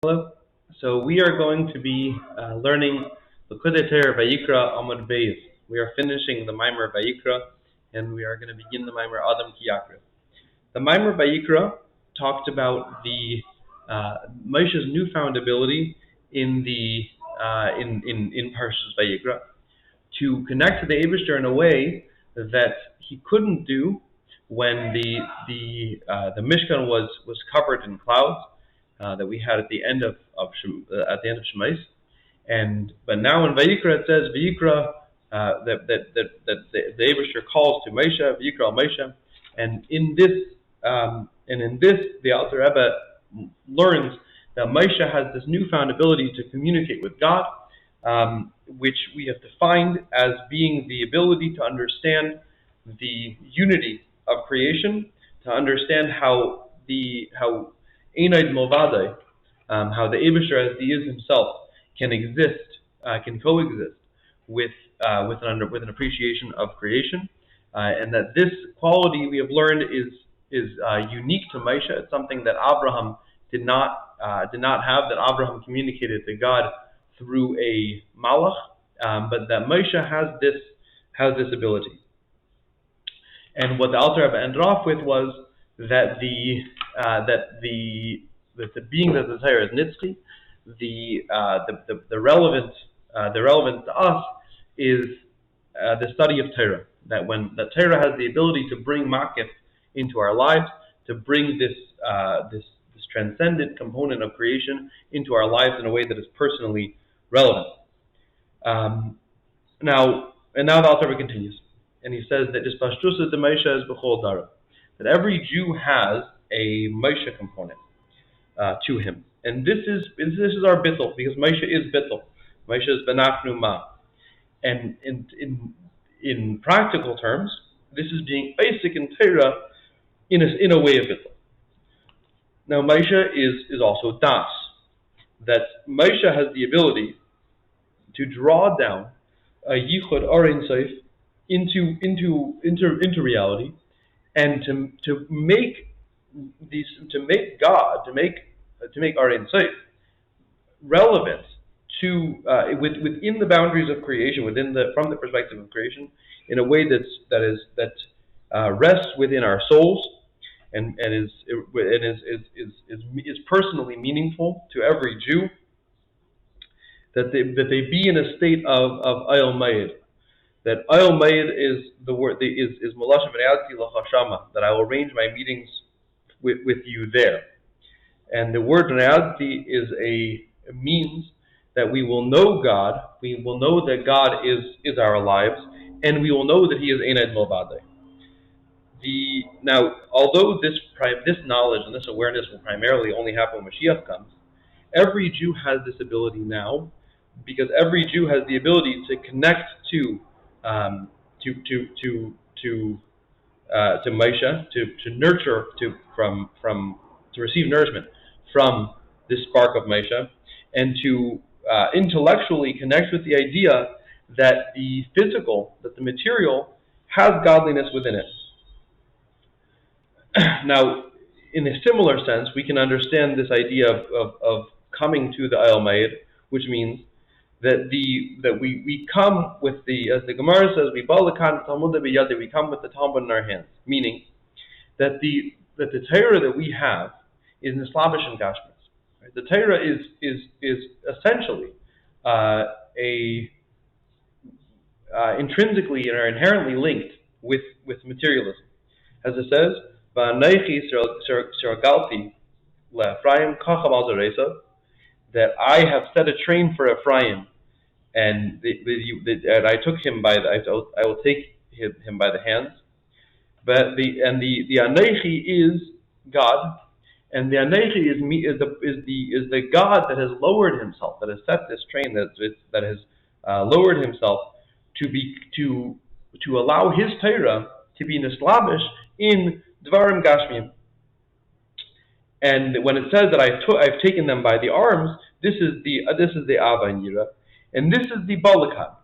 Hello. So we are going to be learning Likkutei Torah Vayikra Amud Beis. We are finishing the Maimer Vayikra, and we are going to begin the Maimer Adam Ki Yakriv. The Maimer Vayikra talked about the Moshe's newfound ability in the in Parshas Vayikra to connect to the Eibishter in a way that he couldn't do when the Mishkan was covered in clouds. That we had at the end of Shemais, but now in Vayikra it says Vayikra that the Eibishter calls to Moshe, Vayikra al Moshe, and in this the Alter Rebbe learns that Moshe has this newfound ability to communicate with God, which we have defined as being the ability to understand the unity of creation, to understand how how the Eibishter, as he is himself, can coexist with an appreciation of creation, and that this quality we have learned is unique to Moshe. It's something that Abraham did not have. That Abraham communicated to God through a malach, but that Moshe has this ability. And what the Alter Rebbe ended off with was that the being that the Torah is nitzchi, the relevance to us is the study of Torah. That when the Torah has the ability to bring makif into our lives, to bring this transcendent component of creation into our lives in a way that is personally relevant. Now the Alter Rebbe continues, and he says that Etzpashtusah Dmesha is b'chol dara. That every Jew has a Moshe component to him, and this is our bitul, because Moshe is bitul. Moshe is וננחנו מה, and in practical terms, this is being basic in Torah in a way of bitul. Now Moshe is also das, that Moshe has the ability to draw down a yichud arein seif into reality, and to make God, to make arein seif relevant to within the boundaries of creation, from the perspective of creation, in a way that rests within our souls and is personally meaningful to every Jew. That they be in a state of ayil ma'id. That ayil ma'id is the word is mlashon ונועדתי l'chashama, that I will arrange my meetings with you there. And the word ונועדתי is a means that we will know God, we will know that God is our lives, and we will know that He is einad milvadai. Now, although this knowledge and this awareness will primarily only happen when Mashiach comes, every Jew has this ability now, because every Jew has the ability to connect to Moshe, to nurture, to receive nourishment from this spark of Moshe, and to intellectually connect with the idea that the physical, that the material, has godliness within it. Now, in a similar sense, we can understand this idea of coming to the ayil ma'id, which means that we come with as the Gemara says, we come with the Talmud in our hands, meaning that the Torah that we have is nislabish and gashmis. Right? The Torah is essentially intrinsically or inherently linked with materialism, as it says, "Va'aneichi sirgalti le'Ephraim kacham al zareisa," that I have set a train for Ephraim, and I took him I will take him by the hands. But the Aneichi is God, and the Aneichi is the God that has lowered himself, that has set this train, that has lowered himself to allow his Torah to be nislabish in dvarim gashmim. And when it says that I've taken them by the arms, this is the Ava and Yira, and this is the Balakan,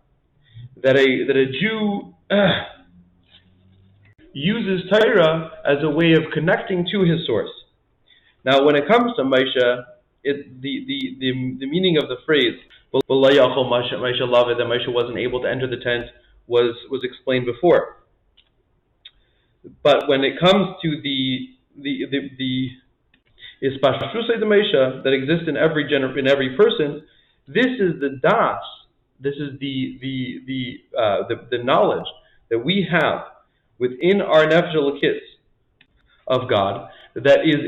that a Jew uses Torah as a way of connecting to his source. Now, when it comes to Moshe, the meaning of the phrase that Moshe wasn't able to enter the tent was explained before. But when it comes to the Etzpashtusei Dmesha that exists in every person, this is the das. This is the knowledge that we have within our nefesh elokis of God that is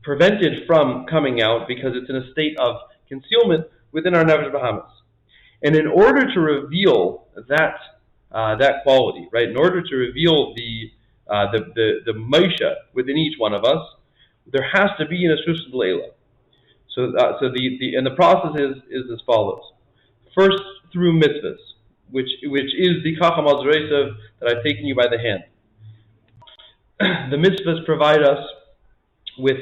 prevented from coming out because it's in a state of concealment within our nefesh bahamas. And in order to reveal that quality, right? In order to reveal the Moshe within each one of us, there has to be an ashrus dla'ila. So the process is as follows. First, through mitzvahs, which is the kacham al zreisav that I've taken you by the hand. The mitzvahs provide us with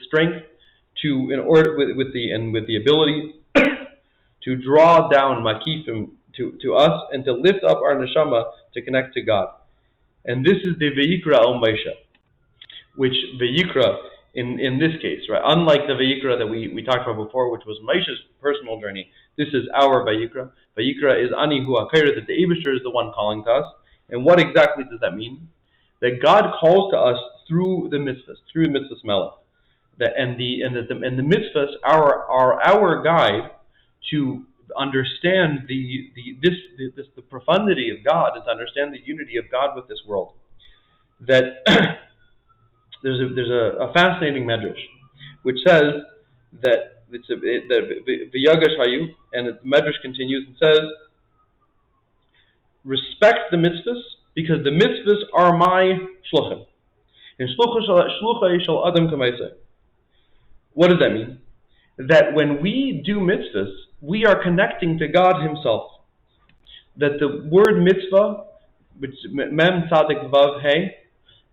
strength with the ability to draw down makifim to us and to lift up our neshama to connect to God. And this is the Vayikra al Moshe, which Vayikra in this case, right? Unlike the Vayikra that we talked about before, which was Moshe's personal journey, this is our Vayikra. Vayikra is ani hu akayra, that the Eibishter is the one calling to us. And what exactly does that mean? That God calls to us through the mitzvahs, through mitzvahs melech. And the mitzvahs are our guide to understand the profundity of God, and to understand the unity of God with this world. That there's a fascinating medrash which says that the V'yagash hayu, and the medrash continues and says, respect the mitzvahs because the mitzvahs are my shluchim. And shluchai shel adam kamaiseh. What does that mean? That when we do mitzvahs, we are connecting to God Himself. That the word mitzvah, which is mem tzadik vav hey,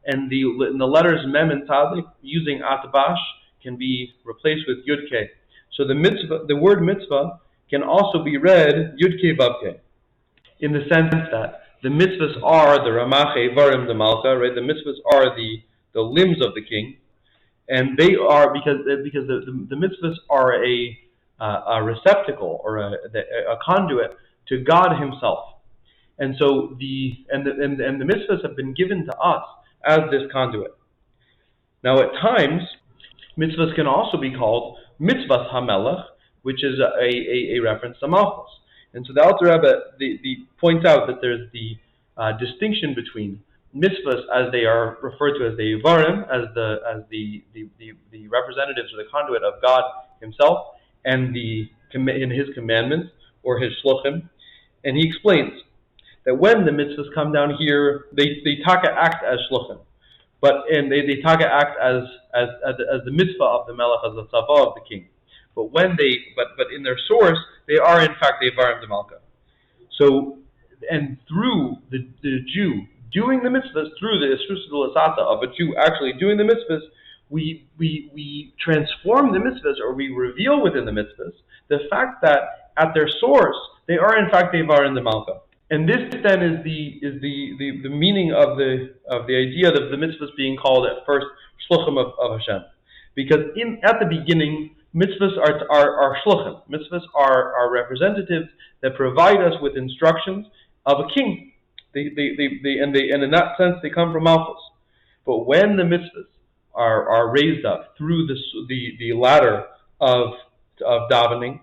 and the letters mem and tzadik using atbash can be replaced with yud ke. So the word mitzvah can also be read yud ke vav ke, in the sense that the mitzvahs are the ramach evarim the malka, right? The mitzvahs are the limbs of the king. And they are because the mitzvahs are a receptacle or a conduit to God Himself, and so the mitzvahs have been given to us as this conduit. Now, at times, mitzvahs can also be called mitzvahs hamelech, which is a reference to malchus. And so the Alter Rebbe points out that there's the distinction between mitzvahs as they are referred to as the Ivarim, as the representatives or the conduit of God Himself, and in His commandments or His shluchim. And he explains that when the mitzvahs come down here, they taka act as shluchim, and they taka act as the mitzvah of the melech, as the tzava of the king. But in their source, they are in fact the Ivarim de Malka. So, and through the Jew doing the mitzvahs, through the ashrus of a Jew actually doing the mitzvahs, we transform the mitzvahs, or we reveal within the mitzvahs the fact that at their source they are in fact the Ivarim de Malka. And this then is the meaning of the idea of the mitzvahs being called at first shluchim of Hashem, because at the beginning mitzvahs are shluchim. Mitzvahs are representatives that provide us with instructions of a king. And in that sense they come from malchus. But when the mitzvahs are raised up through the ladder of davening,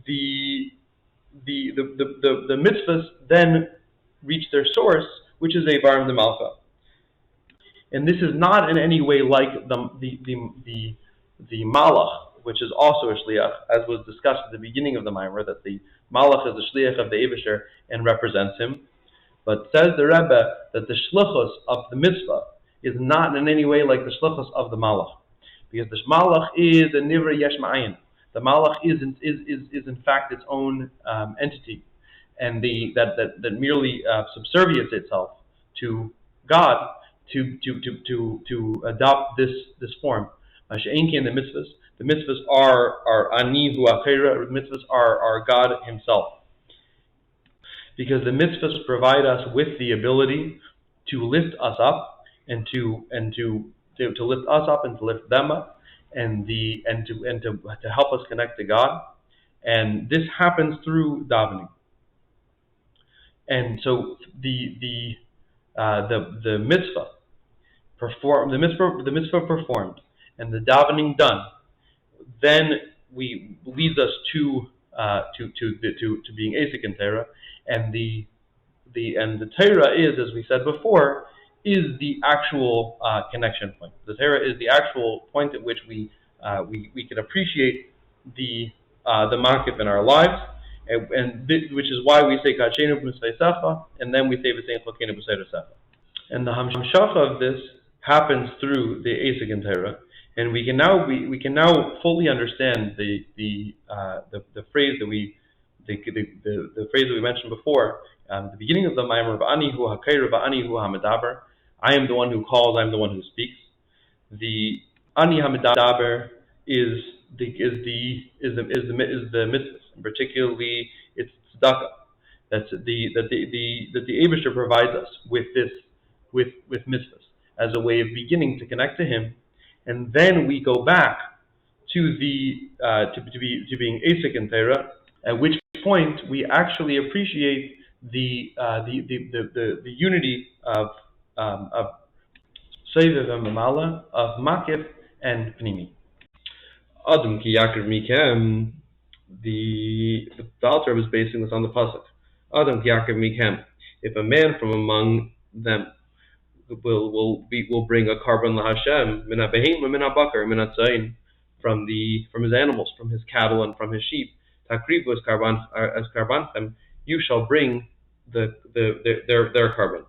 the mitzvahs then reach their source, which is Eivarim de Malka. And this is not in any way like the malach, which is also a shliach, as was discussed at the beginning of the Maimer, that the malach is the shliach of the Eibishter and represents him. But says the Rebbe that the shlichus of the mitzvah is not in any way like the shlichus of the malach, because the malach is a nivra yesh ma'ayin. The malach is in fact its own entity, and that merely subserviates itself to God to adopt this form. She'enki in the mitzvahs. The mitzvahs are ani hu akayra. The mitzvahs are God Himself, because the mitzvahs provide us with the ability to lift us up and to to lift us up and to lift them up, and to help us connect to God. And this happens through davening. And so the mitzvah performed, the mitzvah performed, and the davening done, then leads us to being asik in Torah, and the Torah is, as we said before, is the actual connection point. The Torah is the actual point at which we can appreciate the makif in our lives, which is why we say Kachenu b'Nisvei, and then we say V'sein Chalkeinu b'Seirosecha. And the hamshacha of this happens through the asik in Torah, and we can now fully understand the phrase that we mentioned before. The beginning of the Maimer, V'ani hu ha'kair, V'ani hu ha'medaber. I am the one who calls, I am the one who speaks. The Ani ha'medaber is the mitzvah, and particularly it's tzedakah. That the Eibusher provides us with this with mitzvahs as a way of beginning to connect to Him, and then we go back to being asik in Torah, at which point we actually appreciate the unity of Seviv and Mamala, of Makif and Pnimi. Adam ki yakrav mikem. The Alter was basing this on the pasuk. Adam ki yakrav mikem. If a man from among them will bring a korban laHashem min habehema min habakar min hatzayin, from his animals, from his cattle and from his sheep, takrivu as karbanchem, you shall bring their korban.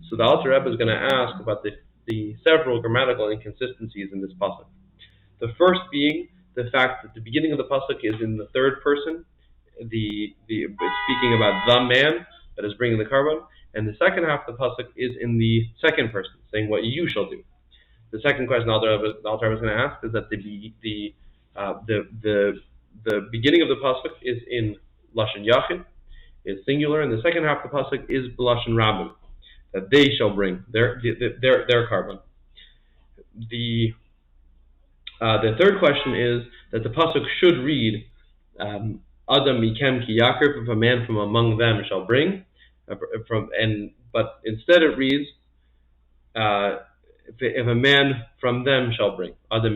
So the Alter Rebbe is going to ask about the several grammatical inconsistencies in this pasuk. The first being the fact that the beginning of the pasuk is in the third person. It's speaking about the man that is bringing the korban, and the second half of the pasuk is in the second person, saying what you shall do. The second question the Alter Rebbe is going to ask is that the beginning of the pasuk is in lashon yachid, is singular, and the second half of the pasuk is b'lashon rabim, that they shall bring their korban. The third question is that the pasuk should read Adam mikem ki yakrav, if a man from among them shall bring, but instead it reads if a man from them shall bring, Adam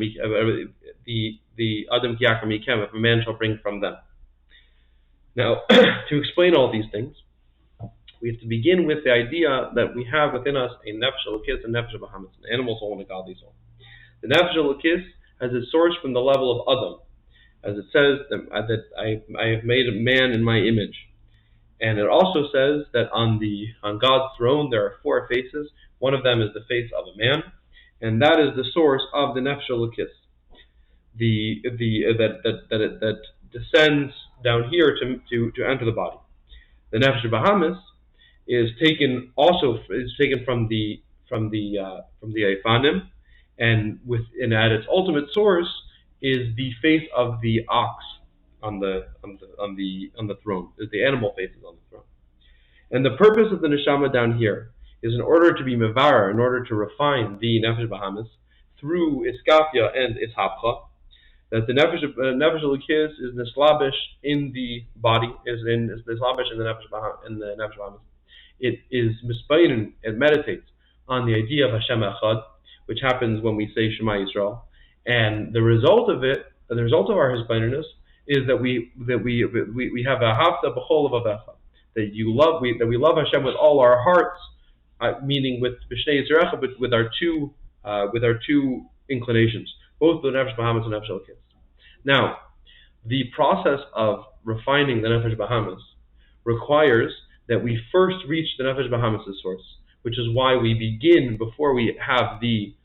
the Adam ki yakrav mikem, if a man shall bring from them. Now, to explain all these things, we have to begin with the idea that we have within us a nefesh elokis and nefesh bahmit, an animal soul and a godly soul. The nefesh elokis has its source from the level of Adam, as it says that I have made a man in my image, and it also says that on God's throne there are four faces. One of them is the face of a man, and that is the source of the nefesh elokis, that descends down here to enter the body. The nefesh bahmit is taken from the Ifanim, and at its ultimate source is the face of the ox on the throne, is the animal faces on the throne. And the purpose of the neshama down here is in order to be mevarer, in order to refine the nefesh bahmit through iskafia and ishapcha, that the nefesh elokis is nislabish in the body, is nislabish in the nefesh bahmit. It is mispayin, it meditates on the idea of Hashem Echad, which happens when we say Shema Yisrael, and the result of our hispainus is that we have a hafta b'chol avavecha, that we love Hashem with all our hearts, meaning with b'shnei yitzarecha, but with our two inclinations, both the nefesh bahmit and nefesh elokis. Now, the process of refining the nefesh bahmit requires that we first reach the nefesh bahamit's source, which is why we begin before we actually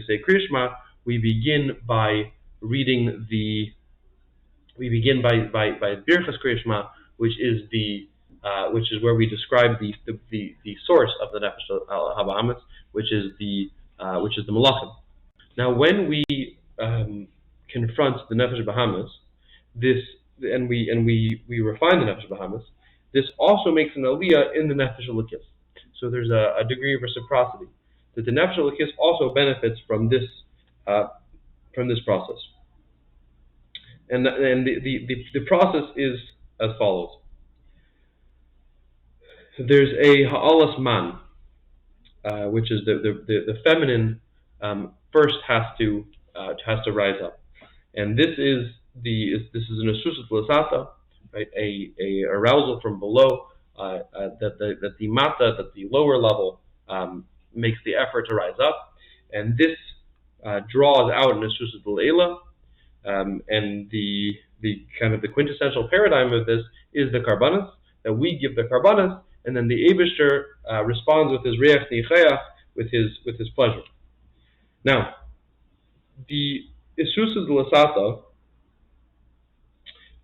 say Kriya Shema, we begin by reading by Birchas Kriya Shema, which is where we describe the source of the nefesh habahamitz, which is the malachim. Now, when we confront the nefesh bahamitz, and we refine the nefesh bahamitz, this also makes an aliyah in the nefesh elokis. So there's a degree of reciprocity. that the nefesh elokis also benefits from this process. And the process is as follows. There's a ha'alas man, which is the feminine first has to rise up, and this is an asusat l'sata, right? A arousal from below, that the lower level makes the effort to rise up, and this draws out an asusat l'dal'ilã, and the kind of the quintessential paradigm of this is the karbanos, that we give the karbanos, and then the Eibishter responds with his reach nichayach, with his pleasure. Now, the asusat l'sata,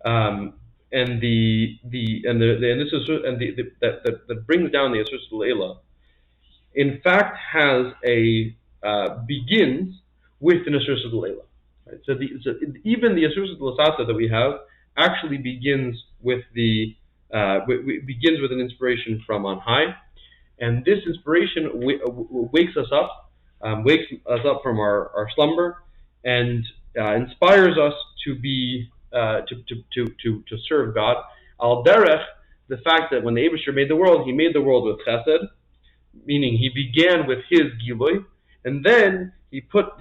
that brings down the asusat l'dal'ilã, in fact has begins with an asusat l'dal'ilã. Right? So even the asusat l'sata that we have actually begins with begins with an inspiration from on high, and this inspiration wakes us up from our slumber, and inspires us to be to serve God. Al derech, the fact that when the Eibishter made the world, he made the world with chesed, meaning he began with his gilui, and then he put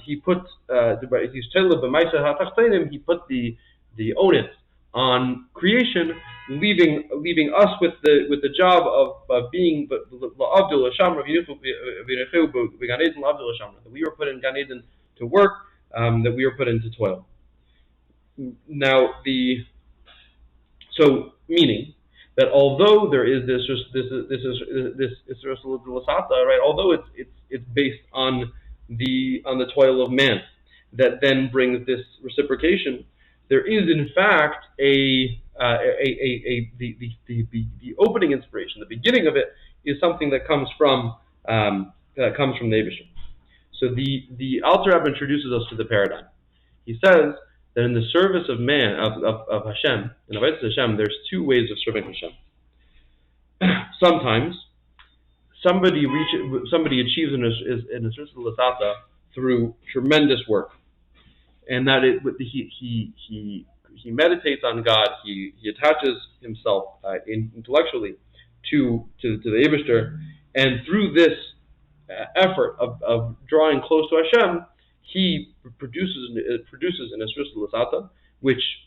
the onus on creation, leaving us with the job of being that we were put in Gan Eden to work, that we were put into toil. Now meaning that although there is this right, although it's based on the toil of man that then brings this reciprocation, there is in fact the opening inspiration. The beginning of it is something that comes from the Eibishter. So the Alter Rebbe introduces us to the paradigm. He says that in the service of man, of Hashem, in Avodas Hashem, there's two ways of serving Hashem. Sometimes somebody achieves an asusat l'sata through tremendous work, and that he meditates on God, he attaches himself intellectually to the Eibishter, and through this effort of drawing close to Hashem, he produces an asusat l'sata, which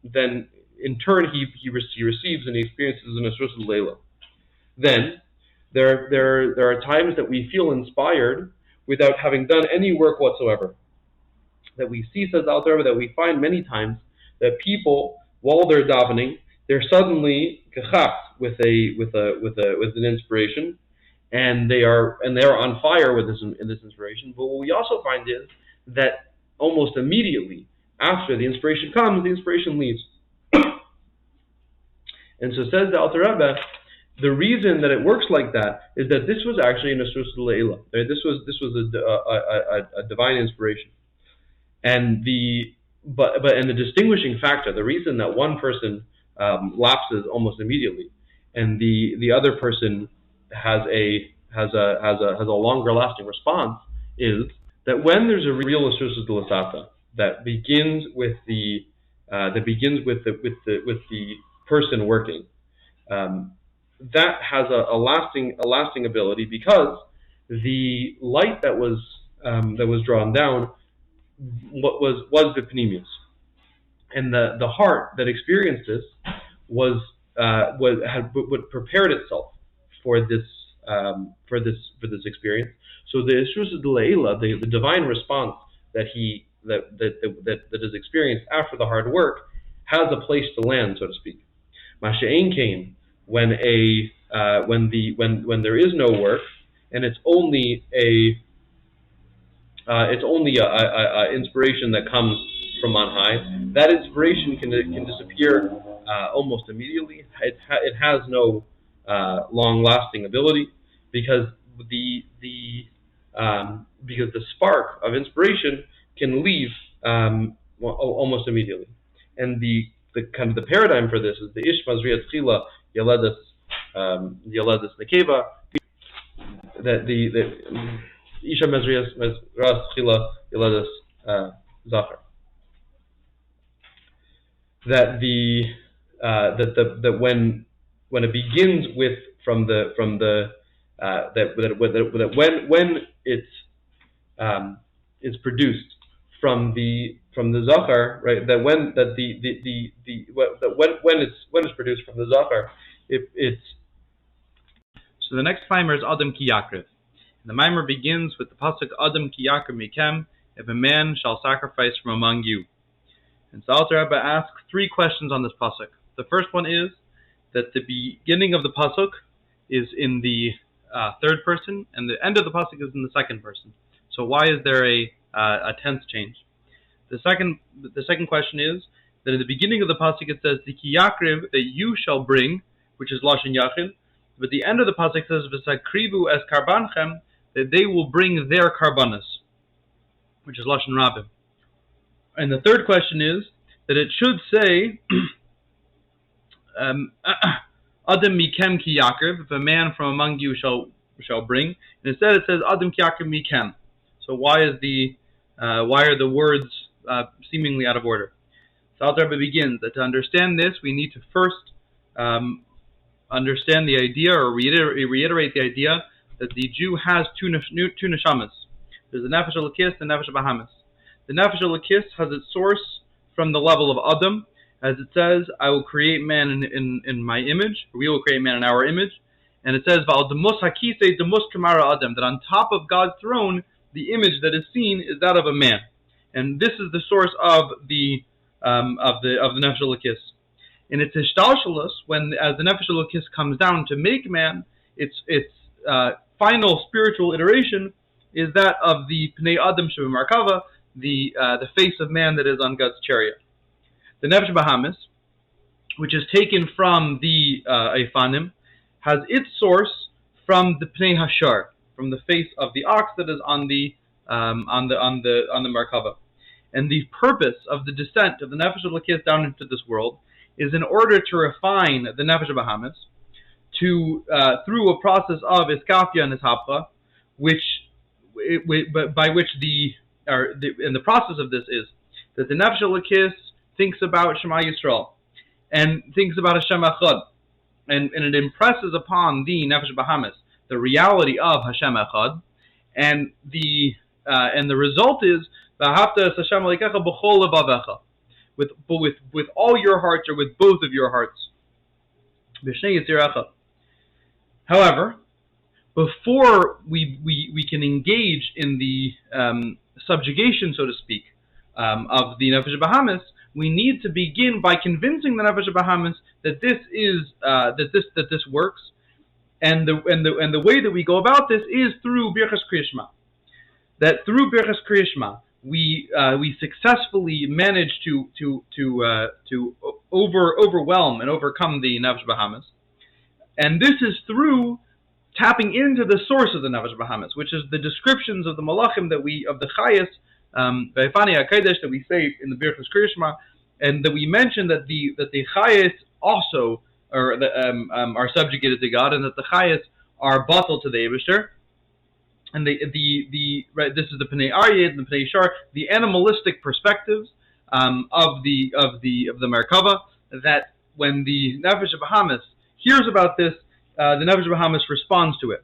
then in turn he receives and he experiences an asusat l'dal'ilã. Then there are times that we feel inspired without having done any work whatsoever. That we see, says Alter Rebbe, that we find many times that people, while they're davening, they're suddenly gechapt with an inspiration, and they are on fire with this inspiration. But what we also find is that almost immediately after the inspiration comes, the inspiration leaves. And so says the Alter Rebbe, the reason that it works like that is that this was actually an asusat l'dal'ilã. This was a divine inspiration. And the distinguishing factor, the reason that one person lapses almost immediately, and the other person has a longer lasting response, is that when there's a real asusat l'sata that begins with the person working, that has a lasting ability, because the light that was drawn down was the pnimius, and the heart that experienced this had prepared itself for this experience. So the asusat l'dal'ilã, the divine response that is experienced after the hard work, has a place to land, so to speak. Masha'en came when there is no work, and it's only a inspiration that comes from on high. That inspiration can disappear almost immediately. It has no long-lasting ability, because the spark of inspiration can leave almost immediately. And the kind of the paradigm for this is the ishmazriya tchila yeledes nekeva, that Isha Mezras Chila Yeladas Zachar. That when it begins with when it's produced from the Zachar, right? That when it's produced from the Zachar, it's so the next mimer is Adam ki yakriv. The mimer begins with the pasuk Adam ki yakriv mikem, if a man shall sacrifice from among you. And so Alter Rebbe asks three questions on this pasuk. The first one is that the beginning of the pasuk is in the third person, and the end of the pasuk is in the second person. So why is there a tense change? The second question is that at the beginning of the pasuk it says the ki yakriv, that you shall bring, which is lashon yachid, but the end of the pasuk says v'sakrivu es karbanchem, that they will bring their karbanos, which is lashon rabbi. And the third question is that it should say Adam mikem ki yakriv, if a man from among you shall bring, and instead it says Adam ki yakriv mikem. So why are the words seemingly out of order? So Alter Rebbe begins that to understand this we need to first understand the idea, or reiterate the idea that the Jew has two neshamas. There's the nefesh elokis and the nefesh bahamis. The nefesh elokis has its source from the level of Adam, as it says, I will create man in my image, or we will create man in our image. And it says, Val demus hakisei demus kamara Adam, that on top of God's throne, the image that is seen is that of a man. And this is the source of the nefesh elokis. In its ishtalshalus, as the nefesh elokis comes down to make man, its final spiritual iteration is that of the pnei Adam shebemarkava, the face of man that is on God's chariot. The nefesh bahamis, which is taken from the Eifanim, has its source from the pnei hashar, from the face of the ox that is on the markava. And the purpose of the descent of the nefesh elokis down into this world is in order to refine the nefesh bahamis to through a process of iskafia and ishapcha, by which and the process of this is that the nefesh elokis thinks about Shema Yisrael and thinks about Hashem Echad, and it impresses upon the nefesh bahamis the reality of Hashem Echad, and the result is v'ahavta es Hashem Elokecha b'chol levavecha, with all your hearts, or with both of your hearts. B'shnei yitzirecha. However, before we can engage in the subjugation, so to speak, of the nefesh bahamis, we need to begin by convincing the nefesh bahamis that this works, and the way that we go about this is through birchas Kriya Shema. That through birchas Kriya Shema we successfully manage to overwhelm and overcome the nefesh bahamis, and this is through tapping into the source of the nefesh bahamis, which is the descriptions of the malachim of the chayas, that we say in the birchas Kriya Shema, and that we mention that the chayas also are subjugated to God, and that the chayas are batal to the Eibishter, and this is the Pnei Aryeh and the Pnei Shar, the animalistic perspectives of the Merkava, that when the nefesh bahamis hears about this, the nefesh bahamis responds to it,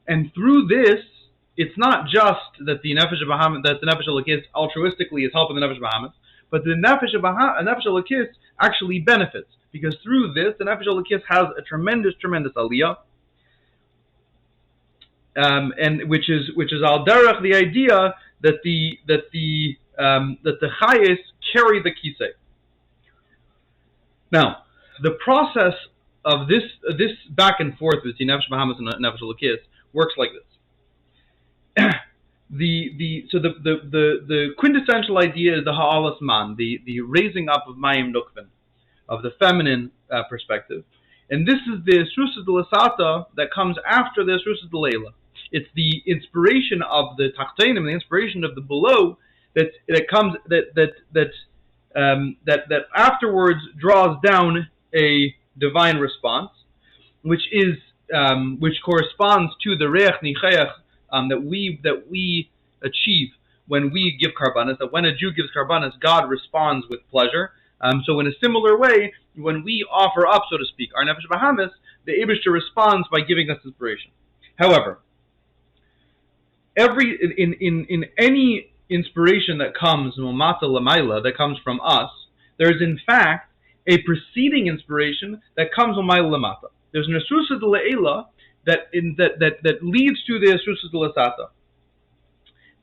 and through this, it's not just that the nefesh elokis altruistically is helping the nefesh bahamis, but the nefesh elokis actually benefits, because through this the nefesh elokis has a tremendous aliyah, and which is al derech the idea that the chayes carry the kisei. Now, the process of this back and forth between nefesh bahamis and nefesh elokis works like this. The quintessential idea is the ha'alas man, the raising up of mayim nukvin, of the feminine perspective, and this is the srusa delasata that comes after the srusa delayla. It's the inspiration of the tachtonim, the inspiration of the below, that afterwards draws down a divine response, which corresponds to the reich nichayach that we achieve when we give karbanas, that when a Jew gives karbanas, God responds with pleasure. So in a similar way, when we offer up, so to speak, our nefesh bahamis, the Eibishter responds by giving us inspiration. However, in any inspiration that comes mamata lamaila, that comes from us, there is in fact a preceding inspiration that comes lamaila lamata. There's an esrusa dla'ila that leads to the esrusa dla'sata.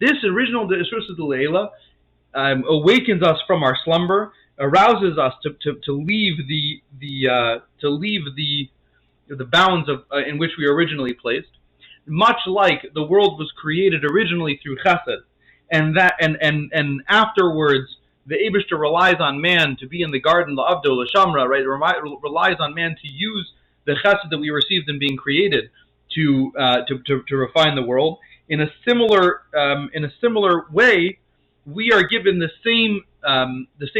This original esrusa dla'ila awakens us from our slumber, arouses us to leave the bounds of in which we were originally placed. Much like the world was created originally through chesed, and afterwards the Eibishter relies on man to be in the garden, la'avdo l'shamra, right? It relies on man to use the chesed that we received in being created to refine the world. In a similar way, we are given the same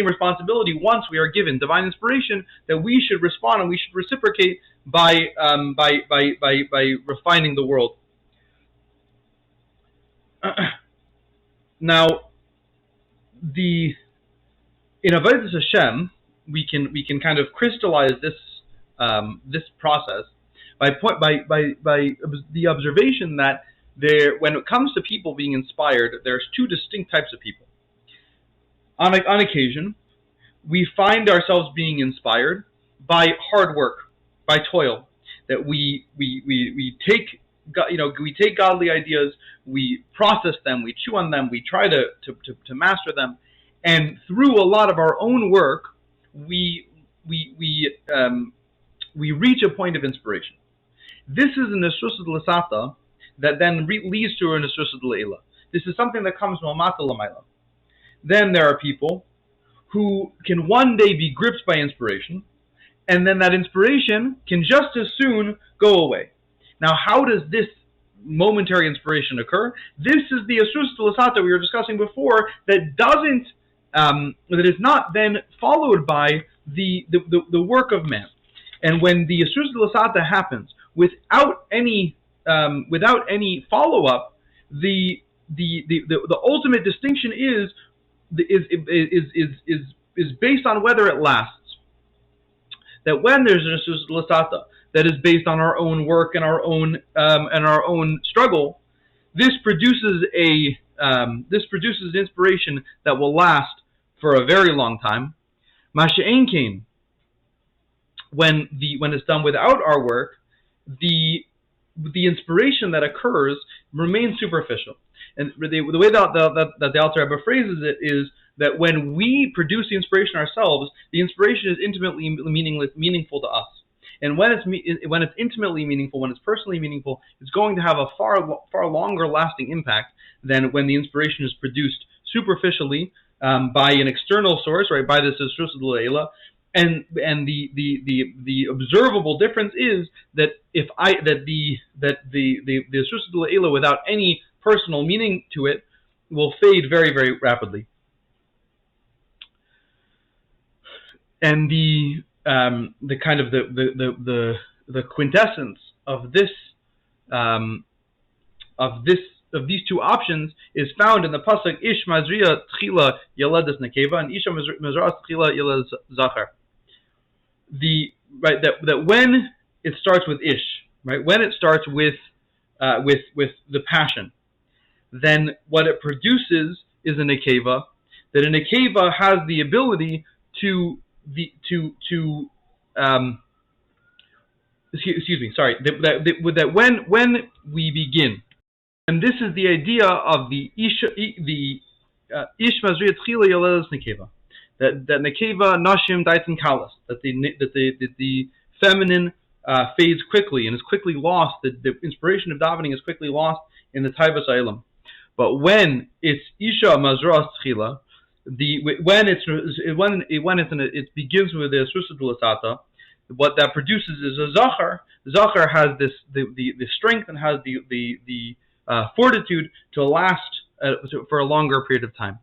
responsibility once we are given divine inspiration, that we should respond and we should reciprocate by refining the world. Now, in Avodas Hashem, we can kind of crystallize this process by the observation that when it comes to people being inspired, there's two distinct types of people. On occasion, we find ourselves being inspired by hard work, by toil, that we take godly ideas, we process them, we chew on them, we try to master them, and through a lot of our own work, we reach a point of inspiration. This is an esrusa d'lasata that then leads to an esrusa d'leila. This is something that comes from mamata l'mayla. Then there are people who can one day be gripped by inspiration, and then that inspiration can just as soon go away. Now, how does this momentary inspiration occur? This is the esrusa d'lasata we were discussing before, that is not then followed by the work of man. And when the esrusa d'lasata happens without any follow-up, the ultimate distinction is based on whether it lasts. That when there's an esrusa d'lasata that is based on our own work and our own struggle, this produces inspiration that will last for a very long time. Masha'en kain, when it's done without our work, the inspiration that occurs remains superficial. And the way that the Alter Rebbe phrases it is that when we produce the inspiration ourselves, the inspiration is intimately meaningful to us. And when it's intimately meaningful, when it's personally meaningful, it's going to have a far longer lasting impact than when the inspiration is produced superficially by an external source, right? By this esrusa d'leila. And the observable difference is that the esrusa d'leila without any personal meaning to it will fade very, very rapidly. And the kind of the quintessence of these two options is found in the pasuk Ish Mazriya Tchila Yeledes Nekeva and Isha Mazras Tchila Yeledes Zachar. That when it starts with Ish, right, when it starts with the passion, then what it produces is a nekeva. That a nekeva has the ability that when we begin, and this is the idea of the ish mazriya tchila yeledes nekeva, that nekeva nashim daiten kalas, that the feminine fades quickly and is quickly lost. The inspiration of davening is quickly lost in the taivas ha'olam. But when it's isha mazras tchila, it begins with the esrusa d'lasata, what that produces is a zachar. Zachar has the strength and has the fortitude to last for a longer period of time.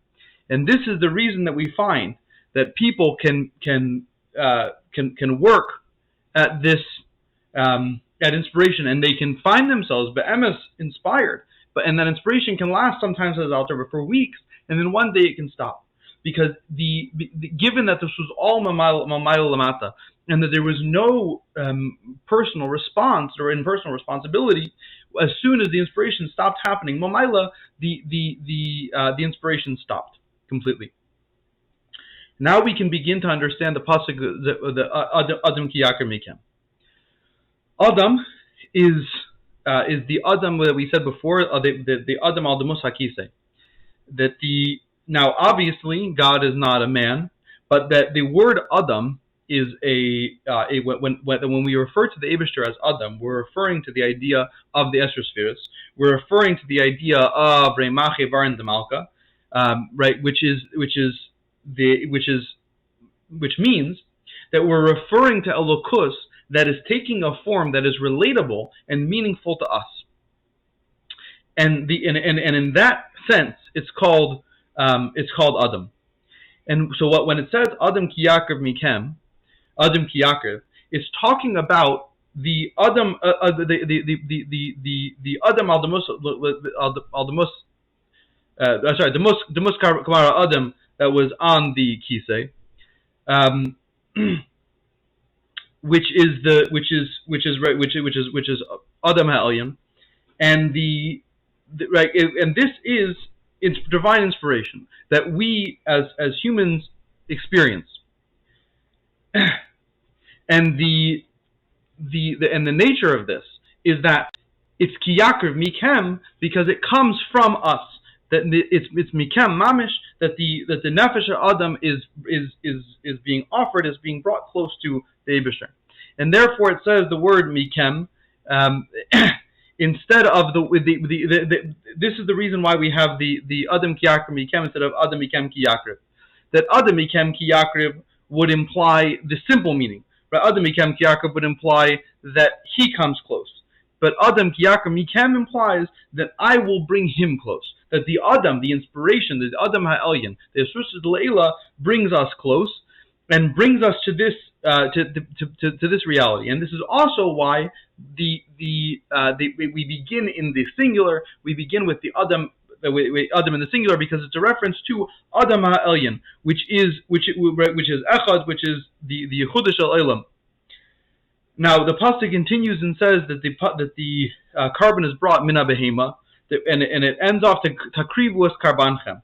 And this is the reason that we find that people can work at this at inspiration, and they can find themselves be'emes inspired and that inspiration can last sometimes as altar for weeks, and then one day it can stop. Because given that this was all mamayla lamata, and that there was no personal response or impersonal responsibility, as soon as the inspiration stopped happening, mamayla, the inspiration stopped completely. Now we can begin to understand the pasuk, the Adam ki yakar mikem. Adam is the Adam that we said before, the Adam al demus hakisei. Now obviously God is not a man, but that the word Adam is when we refer to the Eibishter as Adam, we're referring to the idea of the Esher Spheres. We're referring to the idea of Reimache Varin Demalka, right? Which means that we're referring to Elokus that is taking a form that is relatable and meaningful to us. And in that sense, it's called Adam. And so when it says Adam ki yakar mikem, Adam ki yakar, it's talking about the Adam, the Adam al demus kamara Adam that was on the kisei, which is Adam ha'elyon, and and this is divine inspiration that we as humans experience, and the nature of this is that it's ki yakar mikem because it comes from us. That it's mikem mamish, that the nefesh Adam is being offered, is being brought close to the Eibishter, and therefore it says the word mikem. Instead of this is the reason why we have the Adam ki yakar mikem instead of Adam mikem ki yakar. That Adam mikem ki yakar would imply the simple meaning. Right? Adam mikem ki yakar would imply that he comes close. But Adam ki yakar mikem implies that I will bring him close. That the Adam, the inspiration, the Adam ha'elyon, the dla'ilã brings us close and brings us to this to this reality. And this is also why we begin in the singular. We begin with the Adam Adam in the singular because it's a reference to Adam ha'elyon, which is echad, which is the Yehuda shel olam. Now the pasuk continues and says that the Korban is brought mina behema, and it ends off to takrivu es karbanchem,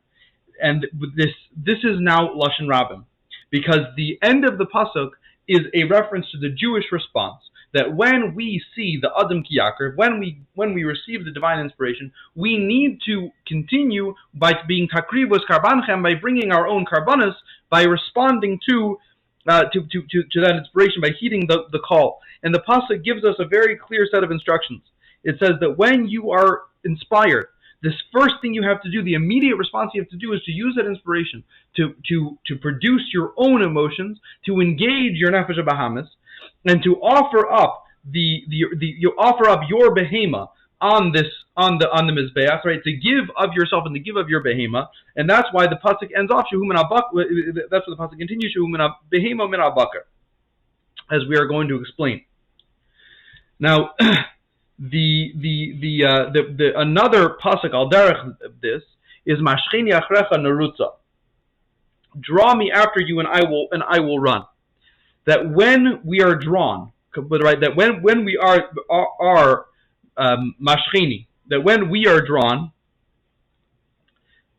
and this is now lashon rabbim, because the end of the pasuk is a reference to the Jewish response. That when we see the Adam ki yakar, when we receive the divine inspiration, we need to continue by being takrivos karbanchem, by bringing our own karbanos, by responding to that inspiration, by heeding the call. And the pasuk gives us a very clear set of instructions. It says that when you are inspired, this first thing you have to do, the immediate response you have to do, is to use that inspiration to produce your own emotions, to engage your nefesh bahamis, and to offer up you offer up your behema on the mizbeach, right? To give of yourself and to give of your behema, and that's why the pasuk ends off shehu min habakar. That's what the pasuk continues, shehu min behema min habakar, as we are going to explain. Now, the another pasuk al derech this is mashchini achrecha narutza. Draw me after you, and I will run. That when we are drawn, right? That when we are mashchini, that when we are drawn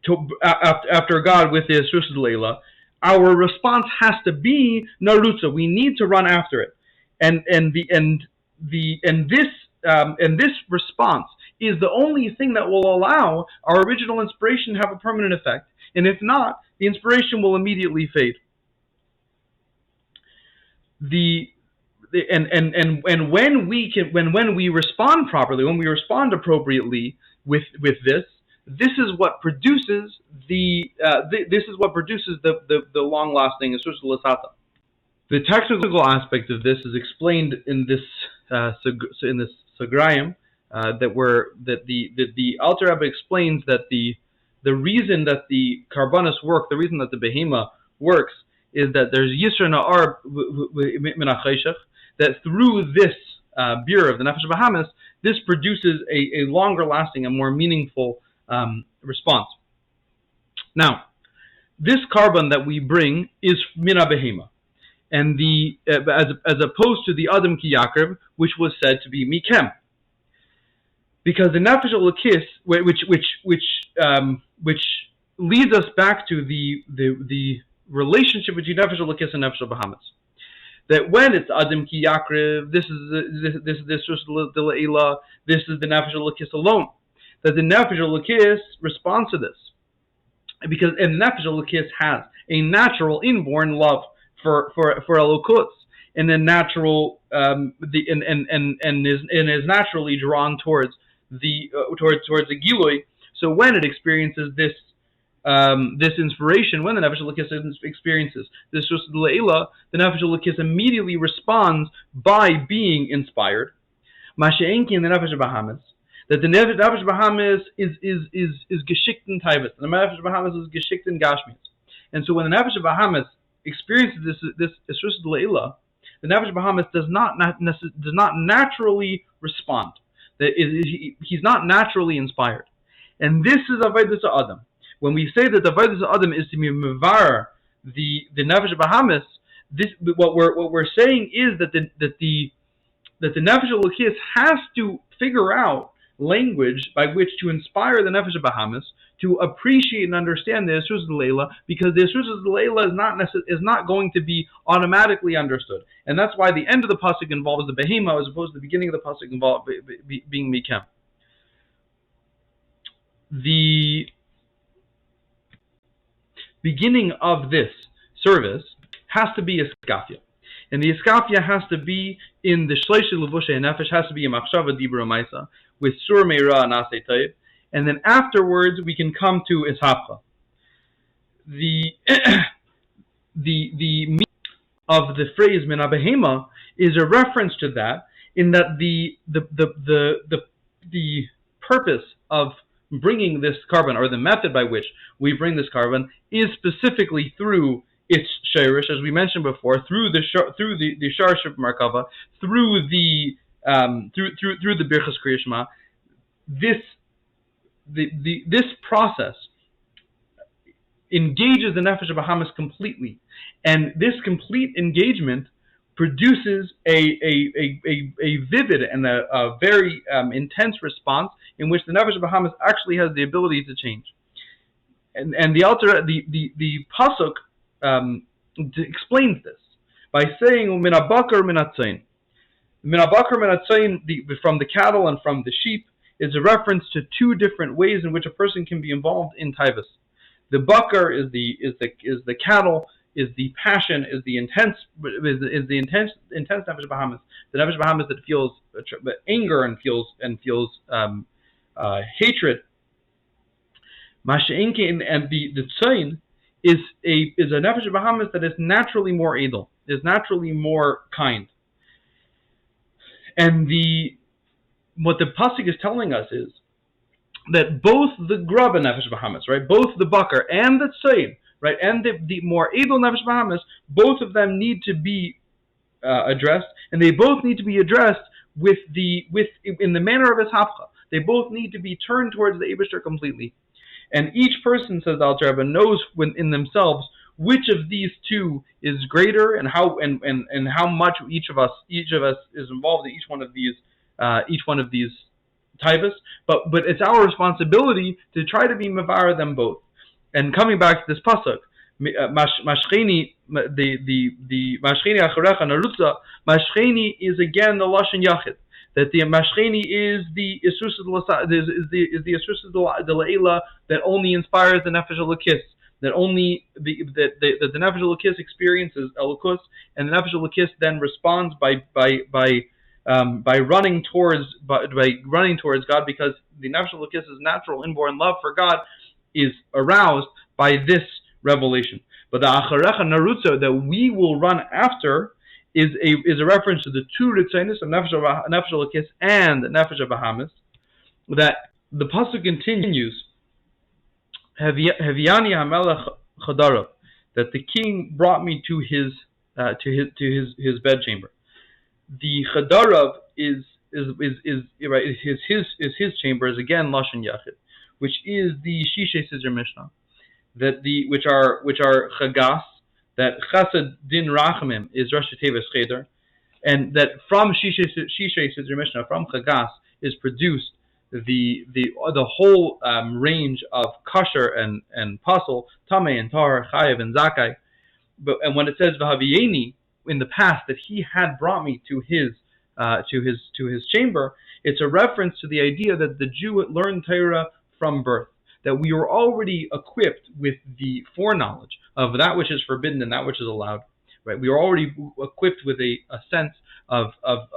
to after God with the dla'ilã, our response has to be narutza. We need to run after it, and this response is the only thing that will allow our original inspiration to have a permanent effect. And if not, the inspiration will immediately fade. And when we respond properly, when we respond appropriately with this is what produces the long lasting asur. The technical aspect of this is explained in this sagrayim that the Alter Rebbe explains that the reason that the karbanos work, the reason that the behema works, is that there's yisra na'ar min ha'cheshach, that through this beer of the nefesh bahamis, this produces a longer lasting and more meaningful response. Now, this korban that we bring is mina behema, and as opposed to the adam ki yakrev, which was said to be mikem, because the nefesh elokis, which leads us back to the relationship between nefesh elokis and nefesh bahamis. That when it's adam ki yakrev, this is dla'ilã, this is the nefesh elokis alone. That the nefesh elokis responds to this, because the nefesh elokis has a natural inborn love for elokus, and a natural and is naturally drawn towards the gilui. So when it experiences this inspiration, when the nefesh elokis experiences this dla'ilã, the nefesh elokis immediately responds by being inspired. Masha'enki in the nefesh bahamis, that the nefesh bahamis is geschickt in taivas, and the nefesh bahamis is geschickt in gashmis. And so when the nefesh bahamis experiences this dla'ilã, the nefesh bahamis does not naturally respond. He's not naturally inspired, and this is avodas adam. When we say that the avodas adam is to be mevar the nefesh bahamis, what we're saying is that the nefesh elokis has to figure out language by which to inspire the nefesh bahamis to appreciate and understand the esrus dla'ilã, because the esrus dla'ilã is not going to be automatically understood, and that's why the end of the pasuk involves the behema as opposed to the beginning of the pasuk involved being mikem. The beginning of this service has to be a skafia, and the skafia has to be in the shleishi levushay nefesh, has to be a machshava dibra maisa with sur meira na'aseh toiv, and then afterwards we can come to ishapcha. The meaning of the phrase mina behema is a reference to that, in that the purpose of bringing this korban, or the method by which we bring this korban, is specifically through its shirish, as we mentioned before, through the sharish of markava, through the birchas kriyas shema. This process engages the nefesh bahamis completely, and this complete engagement produces a vivid and a very intense response in which the nefesh bahamis actually has the ability to change. And the pasuk explains this by saying min habakar min hatzayin. Min habakar min hatzayin, from the cattle and from the sheep, is a reference to two different ways in which a person can be involved in taivas. The bakar is the cattle, is the passion, is the intense nefesh bahamis, the nefesh bahamis that feels anger and feels hatred. Masha'enkin, and the tzayin is a nefesh bahamis that is naturally more edel, is naturally more kind. And what the pasuk is telling us is that both the grub and nefesh bahamis, right, both the bakar and the tzayin, right, and the more edel nefesh bahamis, both of them need to be addressed, and they both need to be addressed in the manner of ishapcha. They both need to be turned towards the Eibishter completely. And each person, says the Alter Rebbe, knows in themselves which of these two is greater, and how much each of us is involved in each one of these taivas. But it's our responsibility to try to be mevar them both. And coming back to this pasuk, mashcheni, the mashcheni acharecha narutza, mashcheni is again the lashon yachid. That the mashcheni is the esrus dla'ilã that only inspires the nefesh elokis, that only the nefesh elokis experiences elokus, and the nefesh elokis then responds by running towards God, because the nefesh elokis' natural inborn love for God is aroused by this revelation. But the acharecha narutza that we will run after is a reference to the two ritzaynus of nefesh elokis and nefesh bahamis. That the pasuk continues, Haviani hamelech chadarav, that the king brought me to his bedchamber. the chadarav is his chamber is again lashon yachid, which is the shishay siddur mishnah, which are chagas, that chesed din rachamim is Rashi Tevis cheder, and that from shishay siddur mishnah, from chagas, is produced the whole range of kosher and pasul, tamei and tar, chayev and zakai. And when it says v'haviyeni in the past that he had brought me to his chamber, it's a reference to the idea that the Jew learned Torah from birth, that we were already equipped with the foreknowledge of that which is forbidden and that which is allowed. Right? We were already equipped with a sense of what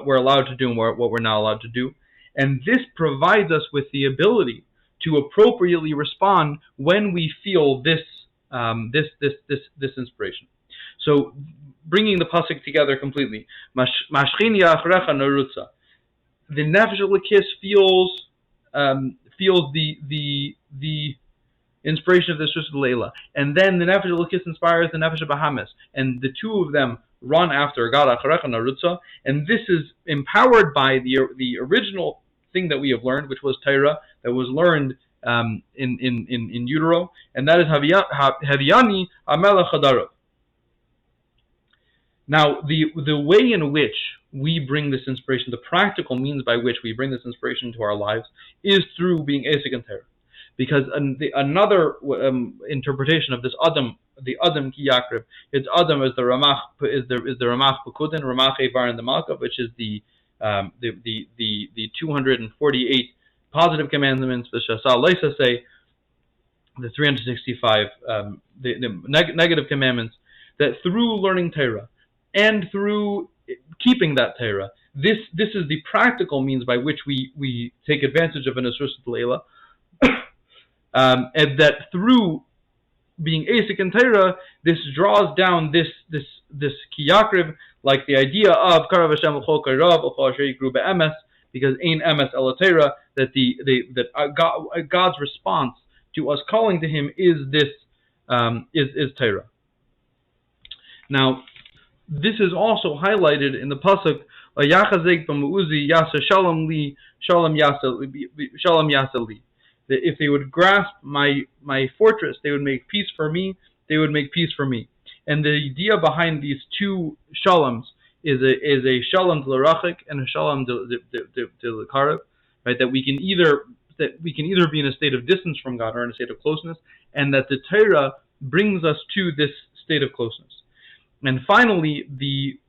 we're allowed to do and what we're not allowed to do, and this provides us with the ability to appropriately respond when we feel this inspiration. So, bringing the pasuk together completely, mashchini achrecha narutza. The nefesh elokis feels the inspiration of the dla'ilã, and then the nefesh elokis inspires the nefesh abahmis, and the two of them run after God achrecha narutza, and this is empowered by the original thing that we have learned, which was Torah, that was learned in utero, and that is Haviyani Amelech Hadarav. Now, the way in which we bring this inspiration, the practical means by which we bring this inspiration to our lives, is through being Esek and Torah. Because another interpretation of this Adam, the Adam ki Yakrib, it's Adam as the Ramach Pekudin, Ramach Evar and the Malka, which is the 248 positive commandments, the Shasal Leisa say, the 365 the negative commandments, that through learning Torah and through keeping that Torah, this is the practical means by which we take advantage of an Asur Dla'ilã, and that through being Asik and Torah, this draws down this kiyakriv, like the idea of Karav Hashem l'chol karav l'chol asher yikru be'emes, because ein emes ela Torah, that God's response to us calling to Him is this is Torah. Now, this is also highlighted in the pasuk Yachazek b'mu'uzi yasa shalom li shalom yasa li. That if they would grasp my fortress, they would make peace for me. They would make peace for me. And the idea behind these two shaloms is a shalom to l'rachik and a shalom to l'karib, right? That we can either be in a state of distance from God or in a state of closeness, and that the Torah brings us to this state of closeness. And finally, the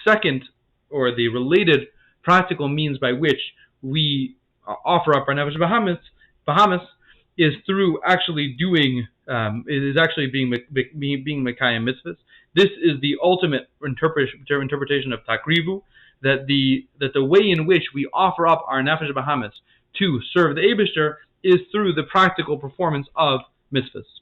second or the related practical means by which we offer up our nefesh bahamis is through actually doing being mekayim mitzvahs. This is the ultimate interpretation of takrivu, that the way in which we offer up our nefesh bahamis to serve the Eibishter is through the practical performance of mitzvahs.